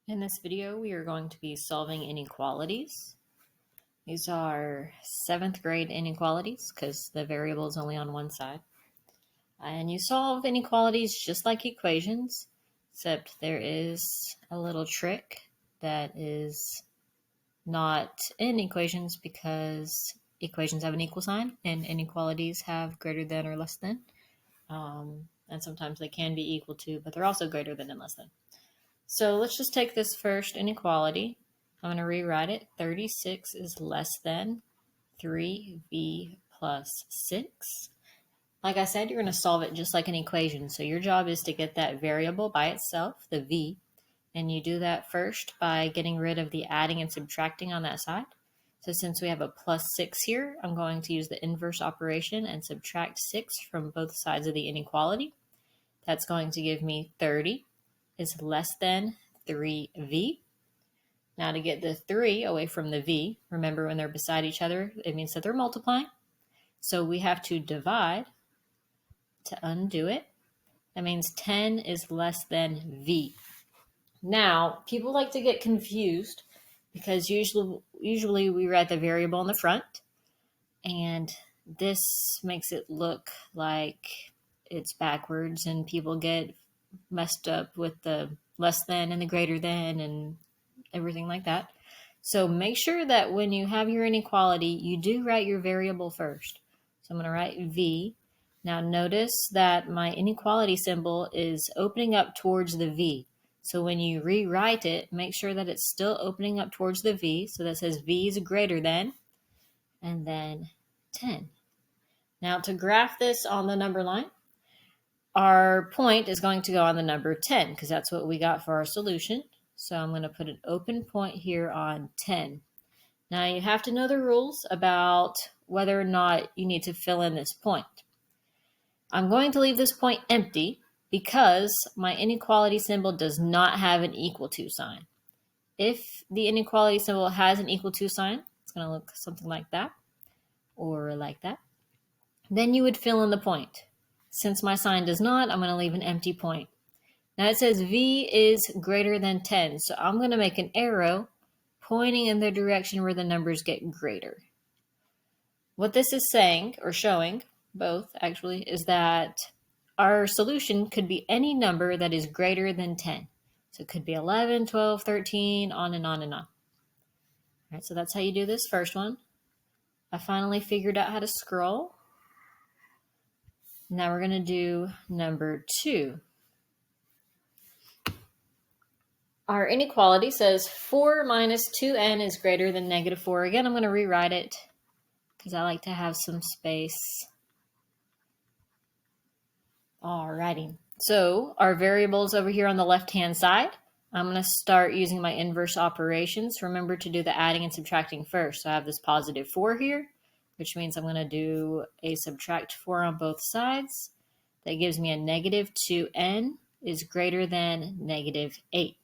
In this video, we are going to be solving inequalities. These are 7th grade inequalities because the variable is only on one side. And you solve inequalities just like equations, except there is a little trick that is not in equations because equations have an equal sign and inequalities have greater than or less than. And sometimes they can be equal to, but they're also greater than and less than. So let's just take this first inequality. I'm going to rewrite it. 36 is less than 3v plus 6. Like I said, you're going to solve it just like an equation. So your job is to get that variable by itself, the v, and you do that first by getting rid of the adding and subtracting on that side. So since we have a plus 6 here, I'm going to use the inverse operation and subtract 6 from both sides of the inequality. That's going to give me 30 is less than 3v. Now to get the 3 away from the v, remember when they're beside each other, it means that they're multiplying. So we have to divide to undo it. That means 10 is less than v. Now, people like to get confused because usually we write the variable in the front, and this makes it look like it's backwards, and people get messed up with the less than and the greater than and everything like that. So make sure that when you have your inequality, you do write your variable first. So I'm going to write v. Now notice that my inequality symbol is opening up towards the v. So when you rewrite it, make sure that it's still opening up towards the v. So that says v is greater than, and then 10. Now to graph this on the number line, our point is going to go on the number 10 because that's what we got for our solution. So I'm going to put an open point here on 10. Now you have to know the rules about whether or not you need to fill in this point. I'm going to leave this point empty because my inequality symbol does not have an equal to sign. If the inequality symbol has an equal to sign, it's going to look something like that or like that. Then you would fill in the point. Since my sign does not, I'm going to leave an empty point. Now it says v is greater than 10, so I'm going to make an arrow pointing in the direction where the numbers get greater. What this is saying, or showing, both actually, is that our solution could be any number that is greater than 10. So it could be 11, 12, 13, on and on and on. All right, so that's how you do this first one. I finally figured out how to scroll. Now we're going to do number 2. Our inequality says 4 minus 2n is greater than negative 4. Again, I'm going to rewrite it because I like to have some space. Alrighty, so our variables over here on the left-hand side, I'm going to start using my inverse operations. Remember to do the adding and subtracting first. So I have this positive 4 here, which means I'm going to do a subtract 4 on both sides. That gives me a negative 2n is greater than negative 8.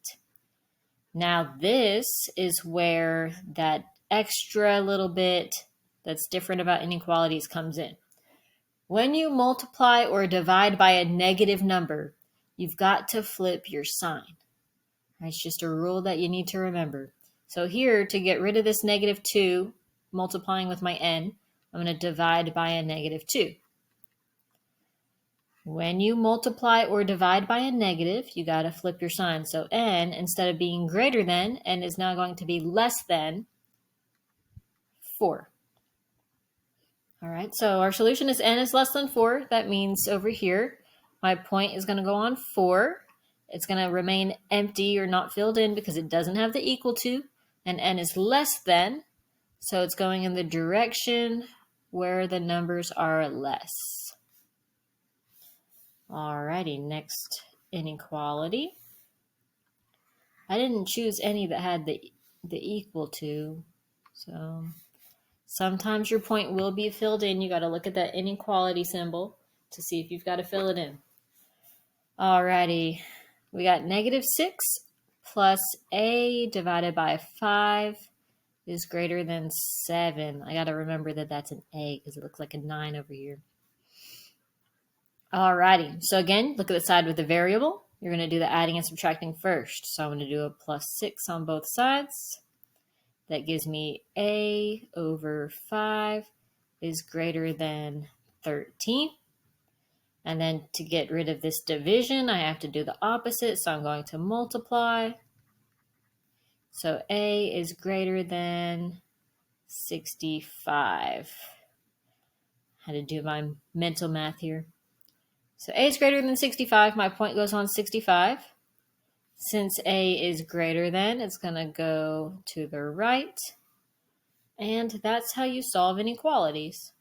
Now this is where that extra little bit that's different about inequalities comes in. When you multiply or divide by a negative number, you've got to flip your sign. It's just a rule that you need to remember. So here, to get rid of this negative 2, multiplying with my n, I'm going to divide by a negative 2. When you multiply or divide by a negative, you got to flip your sign. So n, instead of being greater than, n is now going to be less than 4. All right, so our solution is n is less than 4. That means over here, my point is going to go on 4. It's going to remain empty or not filled in because it doesn't have the equal to, and n is less than, so it's going in the direction where the numbers are less. Alrighty, next inequality. I didn't choose any that had the equal to, so sometimes your point will be filled in. You got to look at that inequality symbol to see if you've got to fill it in. Alrighty, we got negative 6 plus a divided by 5 is greater than 7. I got to remember that that's an a because it looks like a 9 over here. Alrighty, so again, look at the side with the variable. you're going to do the adding and subtracting first. So I'm going to do a plus 6 on both sides. That gives me a over 5 is greater than 13. And then to get rid of this division, I have to do the opposite. So I'm going to multiply. So a is greater than 65. I had to do my mental math here. So a is greater than 65. My point goes on 65. Since a is greater than, it's going to go to the right. And that's how you solve inequalities.